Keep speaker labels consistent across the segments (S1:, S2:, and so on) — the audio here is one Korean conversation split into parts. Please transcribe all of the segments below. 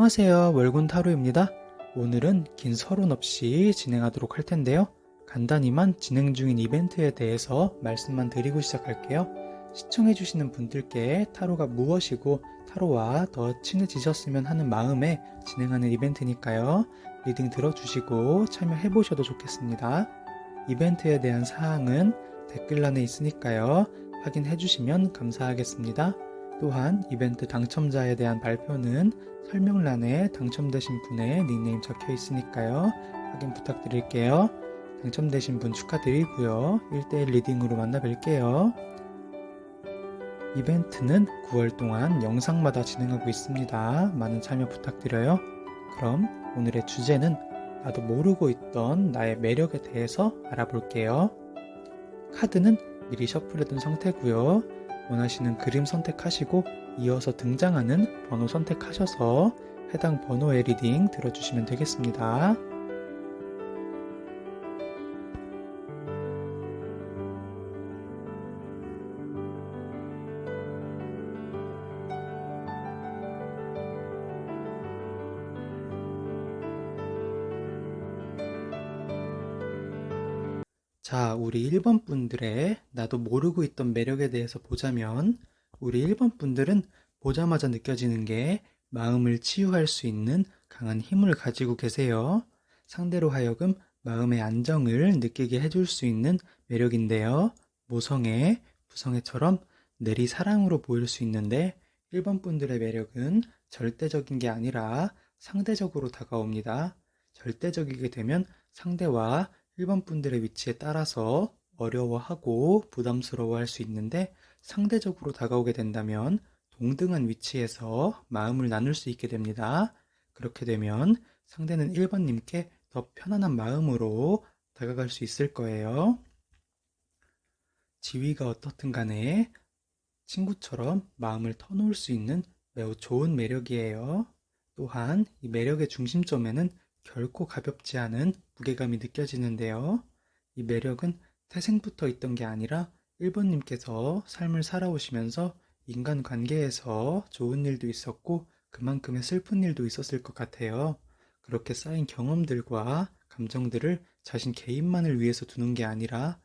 S1: 안녕하세요. 월군 타로입니다. 오늘은 긴 서론 없이 진행하도록 할 텐데요. 간단히만 진행 중인 이벤트에 대해서 말씀만 드리고 시작할게요. 시청해주시는 분들께 타로가 무엇이고 타로와 더 친해지셨으면 하는 마음에 진행하는 이벤트니까요. 리딩 들어주시고 참여해보셔도 좋겠습니다. 이벤트에 대한 사항은 댓글란에 있으니까요. 확인해주시면 감사하겠습니다. 또한 이벤트 당첨자에 대한 발표는 설명란에 당첨되신 분의 닉네임 적혀 있으니까요. 확인 부탁드릴게요. 당첨되신 분 축하드리고요. 1대1 리딩으로 만나 뵐게요. 이벤트는 9월 동안 영상마다 진행하고 있습니다. 많은 참여 부탁드려요. 그럼 오늘의 주제는 나도 모르고 있던 나의 매력에 대해서 알아볼게요. 카드는 미리 셔플해둔 상태고요. 원하시는 그림 선택하시고 이어서 등장하는 번호 선택하셔서 해당 번호의 리딩 들어주시면 되겠습니다. 자, 우리 1번 분들의 나도 모르고 있던 매력에 대해서 보자면 우리 1번 분들은 보자마자 느껴지는 게 마음을 치유할 수 있는 강한 힘을 가지고 계세요. 상대로 하여금 마음의 안정을 느끼게 해줄 수 있는 매력인데요. 모성애, 부성애처럼 내리 사랑으로 보일 수 있는데 1번 분들의 매력은 절대적인 게 아니라 상대적으로 다가옵니다. 절대적이게 되면 상대와 1번 분들의 위치에 따라서 어려워하고 부담스러워할 수 있는데 상대적으로 다가오게 된다면 동등한 위치에서 마음을 나눌 수 있게 됩니다. 그렇게 되면 상대는 1번님께 더 편안한 마음으로 다가갈 수 있을 거예요. 지위가 어떻든 간에 친구처럼 마음을 터놓을 수 있는 매우 좋은 매력이에요. 또한 이 매력의 중심점에는 결코 가볍지 않은 무게감이 느껴지는데요. 이 매력은 태생부터 있던 게 아니라 1번님께서 삶을 살아오시면서 인간관계에서 좋은 일도 있었고 그만큼의 슬픈 일도 있었을 것 같아요. 그렇게 쌓인 경험들과 감정들을 자신 개인만을 위해서 두는 게 아니라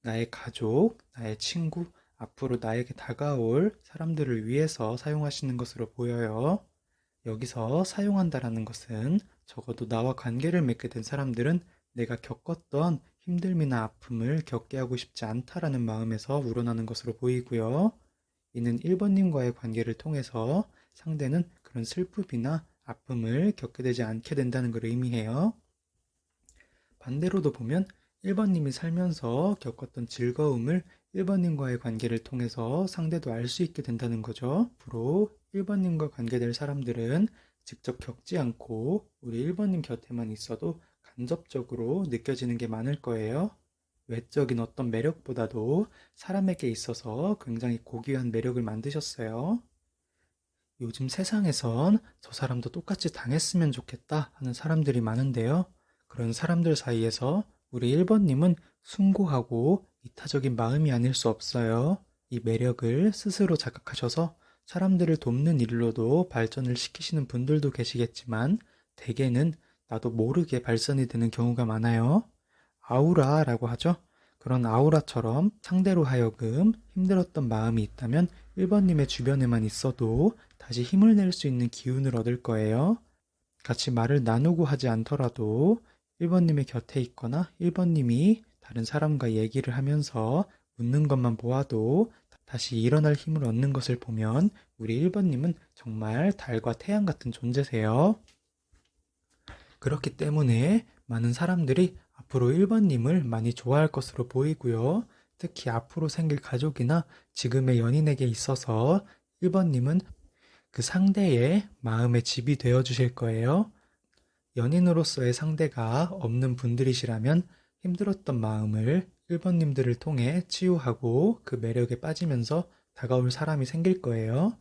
S1: 나의 가족, 나의 친구, 앞으로 나에게 다가올 사람들을 위해서 사용하시는 것으로 보여요. 여기서 사용한다라는 것은 적어도 나와 관계를 맺게 된 사람들은 내가 겪었던 힘듦이나 아픔을 겪게 하고 싶지 않다라는 마음에서 우러나는 것으로 보이고요. 이는 1번님과의 관계를 통해서 상대는 그런 슬픔이나 아픔을 겪게 되지 않게 된다는 걸 의미해요. 반대로도 보면 1번님이 살면서 겪었던 즐거움을 1번님과의 관계를 통해서 상대도 알 수 있게 된다는 거죠. 앞으로 1번님과 관계될 사람들은 직접 겪지 않고 우리 1번님 곁에만 있어도 간접적으로 느껴지는 게 많을 거예요. 외적인 어떤 매력보다도 사람에게 있어서 굉장히 고귀한 매력을 만드셨어요. 요즘 세상에선 저 사람도 똑같이 당했으면 좋겠다 하는 사람들이 많은데요. 그런 사람들 사이에서 우리 1번님은 숭고하고 이타적인 마음이 아닐 수 없어요. 이 매력을 스스로 자각하셔서 사람들을 돕는 일로도 발전을 시키시는 분들도 계시겠지만 대개는 나도 모르게 발산이 되는 경우가 많아요. 아우라라고 하죠. 그런 아우라처럼 상대로 하여금 힘들었던 마음이 있다면 1번님의 주변에만 있어도 다시 힘을 낼 수 있는 기운을 얻을 거예요. 같이 말을 나누고 하지 않더라도 1번님의 곁에 있거나 1번님이 다른 사람과 얘기를 하면서 웃는 것만 보아도 다시 일어날 힘을 얻는 것을 보면 우리 1번님은 정말 달과 태양 같은 존재세요. 그렇기 때문에 많은 사람들이 앞으로 1번님을 많이 좋아할 것으로 보이고요. 특히 앞으로 생길 가족이나 지금의 연인에게 있어서 1번님은 그 상대의 마음의 집이 되어 주실 거예요. 연인으로서의 상대가 없는 분들이시라면 힘들었던 마음을 1번님들을 통해 치유하고 그 매력에 빠지면서 다가올 사람이 생길 거예요.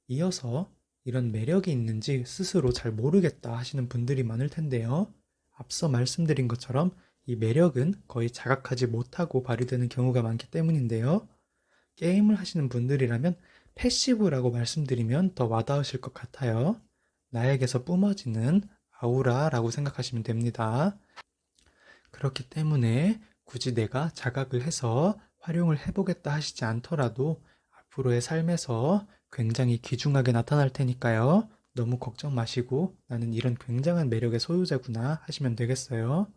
S1: 이어서 이런 매력이 있는지 스스로 잘 모르겠다 하시는 분들이 많을 텐데요. 앞서 말씀드린 것처럼 이 매력은 거의 자각하지 못하고 발휘되는 경우가 많기 때문인데요. 게임을 하시는 분들이라면 패시브라고 말씀드리면 더 와닿으실 것 같아요. 나에게서 뿜어지는 아우라라고 생각하시면 됩니다. 그렇기 때문에 굳이 내가 자각을 해서 활용을 해보겠다 하시지 않더라도 앞으로의 삶에서 굉장히 귀중하게 나타날 테니까요. 너무 걱정 마시고 나는 이런 굉장한 매력의 소유자구나 하시면 되겠어요.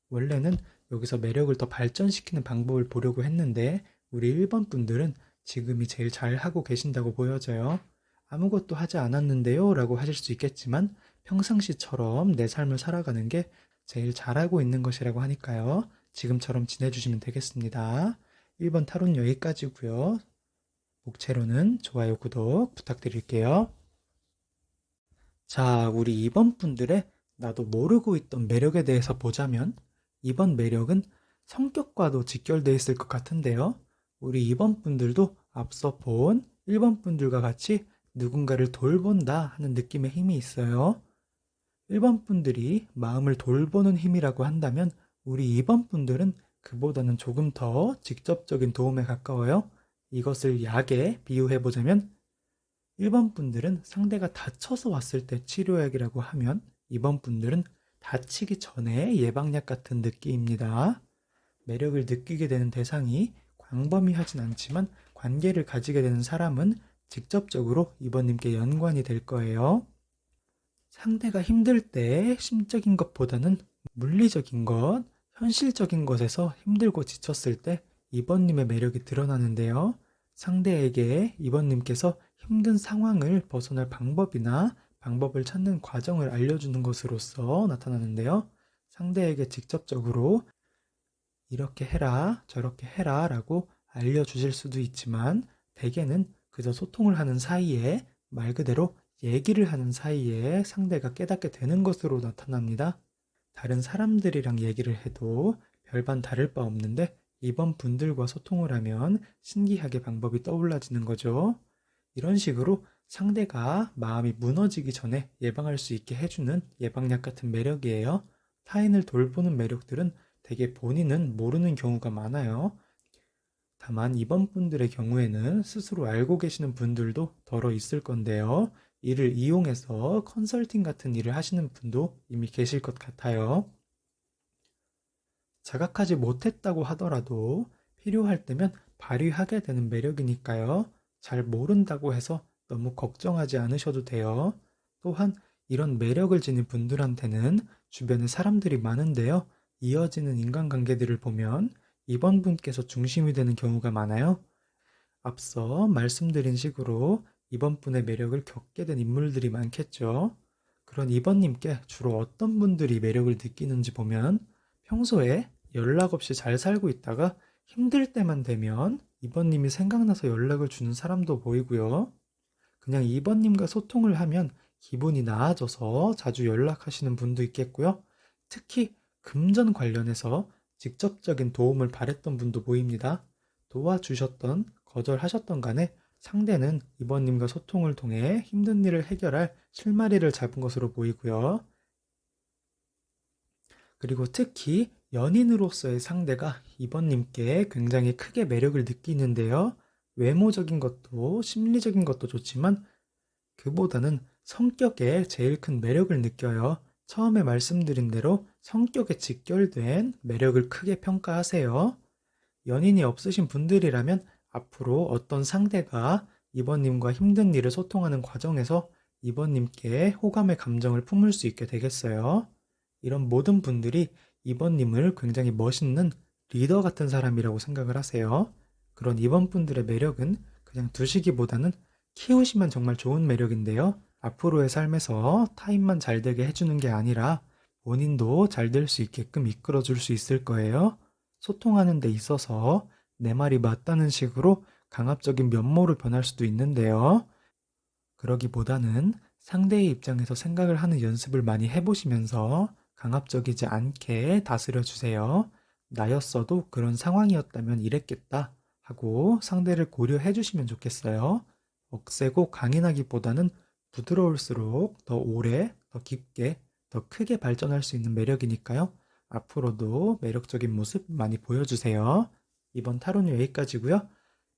S1: 원래는 여기서 매력을 더 발전시키는 방법을 보려고 했는데 우리 1번 분들은 지금이 제일 잘하고 계신다고 보여져요. 아무것도 하지 않았는데요 라고 하실 수 있겠지만 평상시처럼 내 삶을 살아가는 게 제일 잘하고 있는 것이라고 하니까요. 지금처럼 지내주시면 되겠습니다. 1번 타로는 여기까지고요. 목채로는 좋아요, 구독 부탁드릴게요. 자, 우리 2번 분들의 나도 모르고 있던 매력에 대해서 보자면 이번 매력은 성격과도 직결되어 있을 것 같은데요. 우리 2번 분들도 앞서 본 1번 분들과 같이 누군가를 돌본다 하는 느낌의 힘이 있어요. 1번 분들이 마음을 돌보는 힘이라고 한다면 우리 2번 분들은 그보다는 조금 더 직접적인 도움에 가까워요. 이것을 약에 비유해보자면 1번 분들은 상대가 다쳐서 왔을 때 치료약이라고 하면 2번 분들은 다치기 전에 예방약 같은 느낌입니다. 매력을 느끼게 되는 대상이 광범위하진 않지만 관계를 가지게 되는 사람은 직접적으로 2번님께 연관이 될 거예요. 상대가 힘들 때 심적인 것보다는 물리적인 것, 현실적인 것에서 힘들고 지쳤을 때 2번님의 매력이 드러나는데요. 상대에게 2번님께서 힘든 상황을 벗어날 방법이나 방법을 찾는 과정을 알려주는 것으로서 나타나는데요. 상대에게 직접적으로 이렇게 해라, 저렇게 해라 라고 알려주실 수도 있지만 대개는 그저 소통을 하는 사이에 말 그대로 얘기를 하는 사이에 상대가 깨닫게 되는 것으로 나타납니다. 다른 사람들이랑 얘기를 해도 별반 다를 바 없는데 이번 분들과 소통을 하면 신기하게 방법이 떠올라지는 거죠. 이런 식으로 상대가 마음이 무너지기 전에 예방할 수 있게 해주는 예방약 같은 매력이에요. 타인을 돌보는 매력들은 대개 본인은 모르는 경우가 많아요. 다만 이번 분들의 경우에는 스스로 알고 계시는 분들도 덜어 있을 건데요. 이를 이용해서 컨설팅 같은 일을 하시는 분도 이미 계실 것 같아요. 자각하지 못했다고 하더라도 필요할 때면 발휘하게 되는 매력이니까요. 잘 모른다고 해서 너무 걱정하지 않으셔도 돼요. 또한 이런 매력을 지닌 분들한테는 주변에 사람들이 많은데요. 이어지는 인간관계들을 보면 이번 분께서 중심이 되는 경우가 많아요. 앞서 말씀드린 식으로 이번 분의 매력을 겪게 된 인물들이 많겠죠. 그런 이번님께 주로 어떤 분들이 매력을 느끼는지 보면 평소에 연락 없이 잘 살고 있다가 힘들 때만 되면 이번님이 생각나서 연락을 주는 사람도 보이고요. 그냥 이번님과 소통을 하면 기분이 나아져서 자주 연락하시는 분도 있겠고요. 특히 금전 관련해서 직접적인 도움을 바랬던 분도 보입니다. 도와주셨던, 거절하셨던 간에 상대는 이번님과 소통을 통해 힘든 일을 해결할 실마리를 잡은 것으로 보이고요. 그리고 특히 연인으로서의 상대가 이번님께 굉장히 크게 매력을 느끼는데요. 외모적인 것도 심리적인 것도 좋지만 그보다는 성격에 제일 큰 매력을 느껴요. 처음에 말씀드린 대로 성격에 직결된 매력을 크게 평가하세요. 연인이 없으신 분들이라면 앞으로 어떤 상대가 이번님과 힘든 일을 소통하는 과정에서 이번님께 호감의 감정을 품을 수 있게 되겠어요. 이런 모든 분들이 이번님을 굉장히 멋있는 리더 같은 사람이라고 생각을 하세요. 그런 이번 분들의 매력은 그냥 두시기보다는 키우시면 정말 좋은 매력인데요. 앞으로의 삶에서 타인만 잘 되게 해주는 게 아니라 본인도 잘 될 수 있게끔 이끌어 줄 수 있을 거예요. 소통하는 데 있어서 내 말이 맞다는 식으로 강압적인 면모를 변할 수도 있는데요. 그러기보다는 상대의 입장에서 생각을 하는 연습을 많이 해보시면서 강압적이지 않게 다스려 주세요. 나였어도 그런 상황이었다면 이랬겠다 하고 상대를 고려해 주시면 좋겠어요. 억세고 강인하기보다는 부드러울수록 더 오래, 더 깊게, 더 크게 발전할 수 있는 매력이니까요. 앞으로도 매력적인 모습 많이 보여주세요. 이번 타로는 여기까지고요.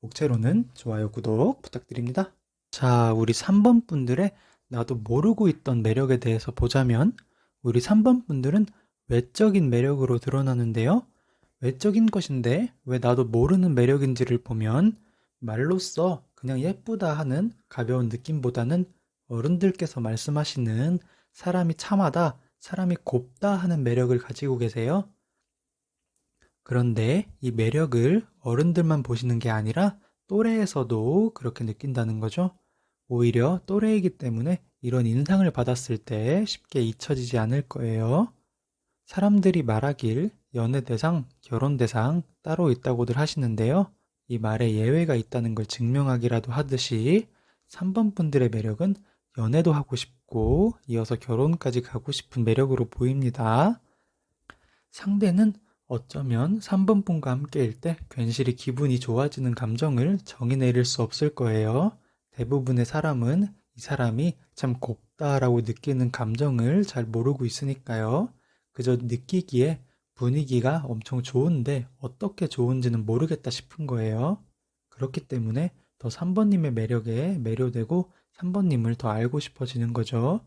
S1: 목채로는 좋아요, 구독 부탁드립니다. 자, 우리 3번 분들의 나도 모르고 있던 매력에 대해서 보자면 우리 3번 분들은 외적인 매력으로 드러나는데요. 외적인 것인데 왜 나도 모르는 매력인지를 보면 말로써 그냥 예쁘다 하는 가벼운 느낌보다는 어른들께서 말씀하시는 사람이 참하다, 사람이 곱다 하는 매력을 가지고 계세요. 그런데 이 매력을 어른들만 보시는 게 아니라 또래에서도 그렇게 느낀다는 거죠. 오히려 또래이기 때문에 이런 인상을 받았을 때 쉽게 잊혀지지 않을 거예요. 사람들이 말하길 연애 대상, 결혼 대상 따로 있다고들 하시는데요. 이 말에 예외가 있다는 걸 증명하기라도 하듯이 3번 분들의 매력은 연애도 하고 싶고 이어서 결혼까지 가고 싶은 매력으로 보입니다. 상대는 어쩌면 3번 분과 함께일 때 괜시리 기분이 좋아지는 감정을 정의 내릴 수 없을 거예요. 대부분의 사람은 이 사람이 참 곱다라고 느끼는 감정을 잘 모르고 있으니까요. 그저 느끼기에 분위기가 엄청 좋은데 어떻게 좋은지는 모르겠다 싶은 거예요. 그렇기 때문에 더 3번님의 매력에 매료되고 3번님을 더 알고 싶어지는 거죠.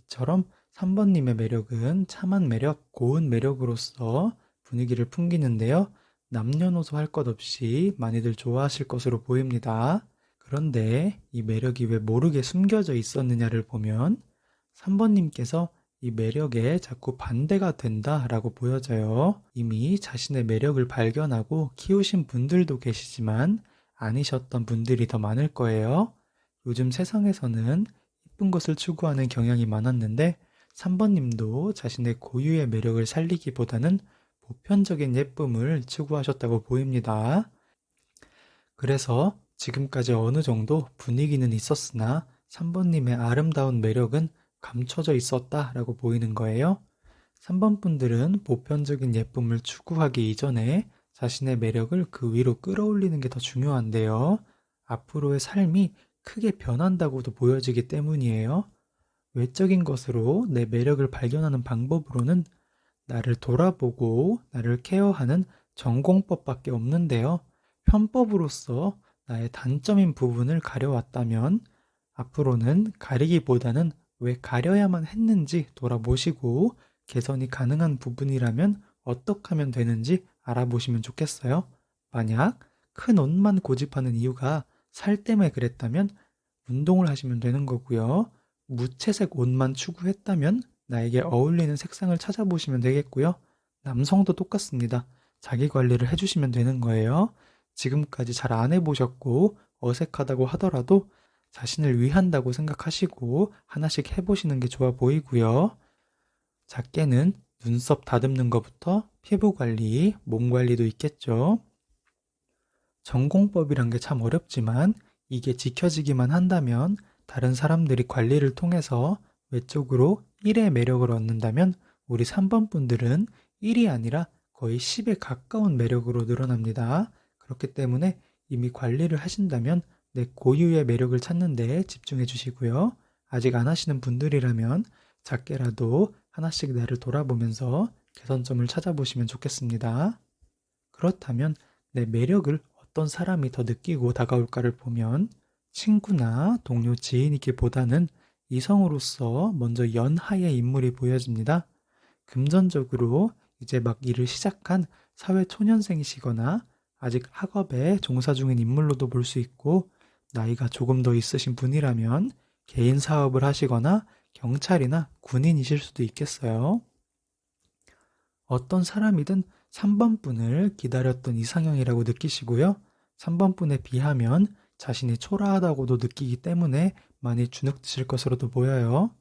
S1: 이처럼 3번님의 매력은 참한 매력, 고운 매력으로서 분위기를 풍기는데요. 남녀노소 할 것 없이 많이들 좋아하실 것으로 보입니다. 그런데 이 매력이 왜 모르게 숨겨져 있었느냐를 보면 3번님께서 이 매력에 자꾸 반대가 된다라고 보여져요. 이미 자신의 매력을 발견하고 키우신 분들도 계시지만 아니셨던 분들이 더 많을 거예요. 요즘 세상에서는 예쁜 것을 추구하는 경향이 많았는데 3번님도 자신의 고유의 매력을 살리기보다는 보편적인 예쁨을 추구하셨다고 보입니다. 그래서 지금까지 어느 정도 분위기는 있었으나 3번님의 아름다운 매력은 감춰져 있었다라고 보이는 거예요. 3번 분들은 보편적인 예쁨을 추구하기 이전에 자신의 매력을 그 위로 끌어올리는 게 더 중요한데요. 앞으로의 삶이 크게 변한다고도 보여지기 때문이에요. 외적인 것으로 내 매력을 발견하는 방법으로는 나를 돌아보고 나를 케어하는 전공법밖에 없는데요. 편법으로서 나의 단점인 부분을 가려왔다면 앞으로는 가리기보다는 왜 가려야만 했는지 돌아보시고 개선이 가능한 부분이라면 어떻게 하면 되는지 알아보시면 좋겠어요. 만약 큰 옷만 고집하는 이유가 살 때문에 그랬다면 운동을 하시면 되는 거고요. 무채색 옷만 추구했다면 나에게 어울리는 색상을 찾아보시면 되겠고요. 남성도 똑같습니다. 자기 관리를 해주시면 되는 거예요. 지금까지 잘 안 해보셨고 어색하다고 하더라도 자신을 위한다고 생각하시고 하나씩 해보시는 게 좋아 보이고요. 작게는 눈썹 다듬는 것부터 피부 관리, 몸 관리도 있겠죠. 전공법이란 게 참 어렵지만 이게 지켜지기만 한다면 다른 사람들이 관리를 통해서 외적으로 1의 매력을 얻는다면 우리 3번 분들은 1이 아니라 거의 10에 가까운 매력으로 늘어납니다. 그렇기 때문에 이미 관리를 하신다면 내 고유의 매력을 찾는 데 집중해 주시고요. 아직 안 하시는 분들이라면 작게라도 하나씩 나를 돌아보면서 개선점을 찾아보시면 좋겠습니다. 그렇다면 내 매력을 어떤 사람이 더 느끼고 다가올까를 보면 친구나 동료 지인이기보다는 이성으로서 먼저 연하의 인물이 보여집니다. 금전적으로 이제 막 일을 시작한 사회 초년생이시거나 아직 학업에 종사 중인 인물로도 볼 수 있고 나이가 조금 더 있으신 분이라면 개인 사업을 하시거나 경찰이나 군인이실 수도 있겠어요. 어떤 사람이든 3번 분을 기다렸던 이상형이라고 느끼시고요. 3번 분에 비하면 자신이 초라하다고도 느끼기 때문에 많이 주눅드실 것으로도 보여요.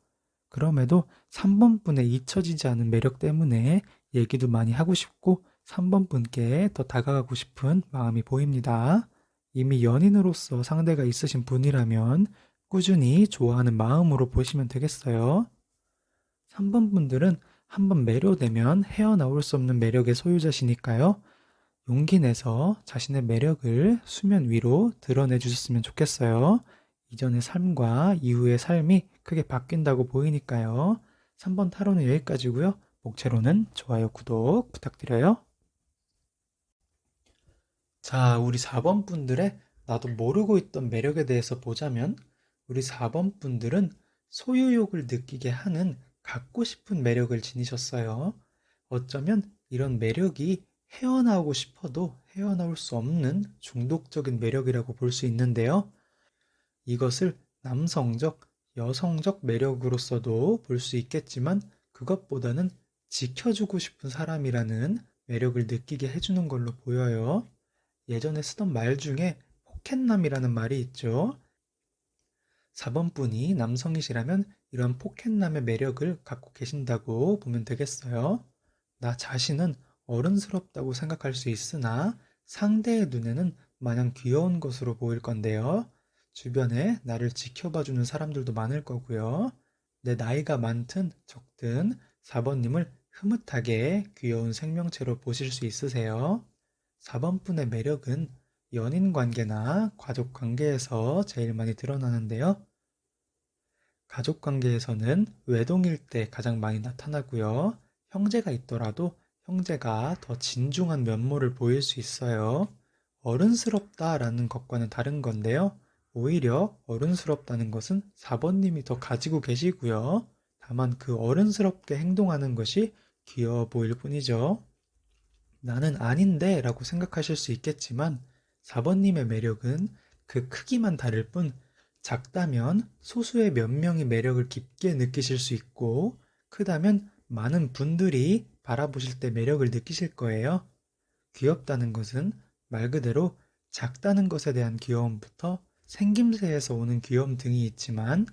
S1: 그럼에도 3번 분의 잊혀지지 않은 매력 때문에 얘기도 많이 하고 싶고 3번 분께 더 다가가고 싶은 마음이 보입니다. 이미 연인으로서 상대가 있으신 분이라면 꾸준히 좋아하는 마음으로 보시면 되겠어요. 3번 분들은 한번 매료되면 헤어나올 수 없는 매력의 소유자시니까요. 용기 내서 자신의 매력을 수면 위로 드러내 주셨으면 좋겠어요. 이전의 삶과 이후의 삶이 크게 바뀐다고 보이니까요. 3번 타로는 여기까지고요. 목차로는 좋아요, 구독 부탁드려요. 자, 우리 4번 분들의 나도 모르고 있던 매력에 대해서 보자면 우리 4번 분들은 소유욕을 느끼게 하는 갖고 싶은 매력을 지니셨어요. 어쩌면 이런 매력이 헤어나오고 싶어도 헤어나올 수 없는 중독적인 매력이라고 볼 수 있는데요. 이것을 남성적, 여성적 매력으로서도 볼 수 있겠지만 그것보다는 지켜주고 싶은 사람이라는 매력을 느끼게 해주는 걸로 보여요. 예전에 쓰던 말 중에 포켓남이라는 말이 있죠. 4번 분이 남성이시라면 이런 포켓남의 매력을 갖고 계신다고 보면 되겠어요. 나 자신은 어른스럽다고 생각할 수 있으나 상대의 눈에는 마냥 귀여운 것으로 보일 건데요. 주변에 나를 지켜봐주는 사람들도 많을 거고요. 내 나이가 많든 적든 4번님을 흐뭇하게 귀여운 생명체로 보실 수 있으세요. 4번 분의 매력은 연인 관계나 가족 관계에서 제일 많이 드러나는데요. 가족 관계에서는 외동일 때 가장 많이 나타나고요. 형제가 있더라도 형제가 더 진중한 면모를 보일 수 있어요. 어른스럽다라는 것과는 다른 건데요. 오히려 어른스럽다는 것은 4번님이 더 가지고 계시고요. 다만 그 어른스럽게 행동하는 것이 귀여워 보일 뿐이죠. 나는 아닌데 라고 생각하실 수 있겠지만 4번님의 매력은 그 크기만 다를 뿐 작다면 소수의 몇 명이 매력을 깊게 느끼실 수 있고 크다면 많은 분들이 바라보실 때 매력을 느끼실 거예요. 귀엽다는 것은 말 그대로 작다는 것에 대한 귀여움부터 생김새에서 오는 귀여움 등이 있지만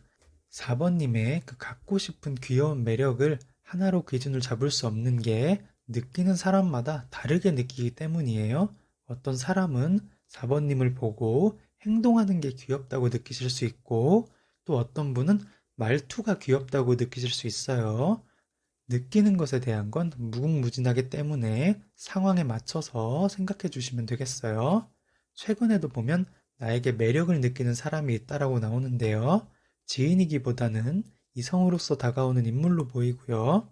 S1: 4번님의 그 갖고 싶은 귀여운 매력을 하나로 기준을 잡을 수 없는 게 느끼는 사람마다 다르게 느끼기 때문이에요. 어떤 사람은 4번님을 보고 행동하는 게 귀엽다고 느끼실 수 있고 또 어떤 분은 말투가 귀엽다고 느끼실 수 있어요. 느끼는 것에 대한 건 무궁무진하기 때문에 상황에 맞춰서 생각해 주시면 되겠어요. 최근에도 보면 나에게 매력을 느끼는 사람이 있다라고 나오는데요. 지인이기보다는 이성으로서 다가오는 인물로 보이고요.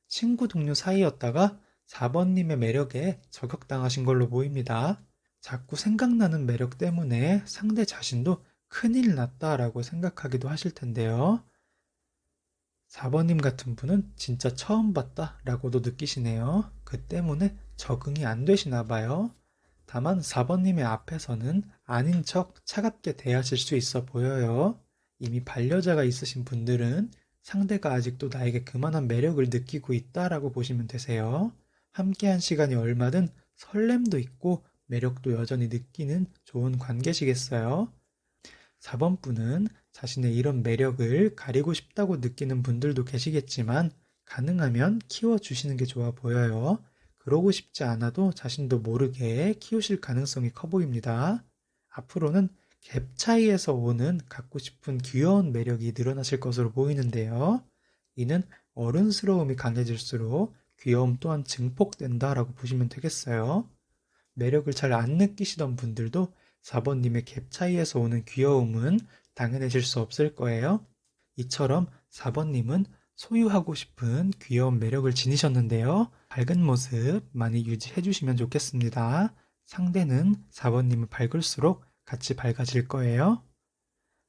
S1: 친구 동료 사이였다가 4번님의 매력에 저격당하신 걸로 보입니다. 자꾸 생각나는 매력 때문에 상대 자신도 큰일 났다라고 생각하기도 하실 텐데요. 4번님 같은 분은 진짜 처음 봤다 라고도 느끼시네요. 그 때문에 적응이 안 되시나 봐요. 다만 4번님의 앞에서는 아닌 척 차갑게 대하실 수 있어 보여요. 이미 반려자가 있으신 분들은 상대가 아직도 나에게 그만한 매력을 느끼고 있다라고 보시면 되세요. 함께한 시간이 얼마든 설렘도 있고 매력도 여전히 느끼는 좋은 관계시겠어요. 4번 분은 자신의 이런 매력을 가리고 싶다고 느끼는 분들도 계시겠지만 가능하면 키워주시는 게 좋아 보여요. 그러고 싶지 않아도 자신도 모르게 키우실 가능성이 커 보입니다. 앞으로는 갭 차이에서 오는 갖고 싶은 귀여운 매력이 늘어나실 것으로 보이는데요. 이는 어른스러움이 강해질수록 귀여움 또한 증폭된다라고 보시면 되겠어요. 매력을 잘 안 느끼시던 분들도 4번님의 갭 차이에서 오는 귀여움은 당해내실 수 없을 거예요. 이처럼 4번님은 소유하고 싶은 귀여운 매력을 지니셨는데요. 밝은 모습 많이 유지해 주시면 좋겠습니다. 상대는 4번님을 밝을수록 같이 밝아질 거예요.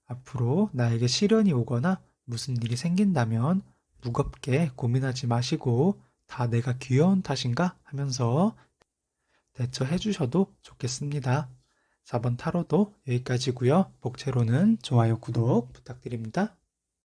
S1: 앞으로 나에게 시련이 오거나 무슨 일이 생긴다면 무겁게 고민하지 마시고 다 내가 귀여운 탓인가 하면서 대처해 주셔도 좋겠습니다. 4번 타로도 여기까지고요. 복채로는 좋아요, 구독 부탁드립니다.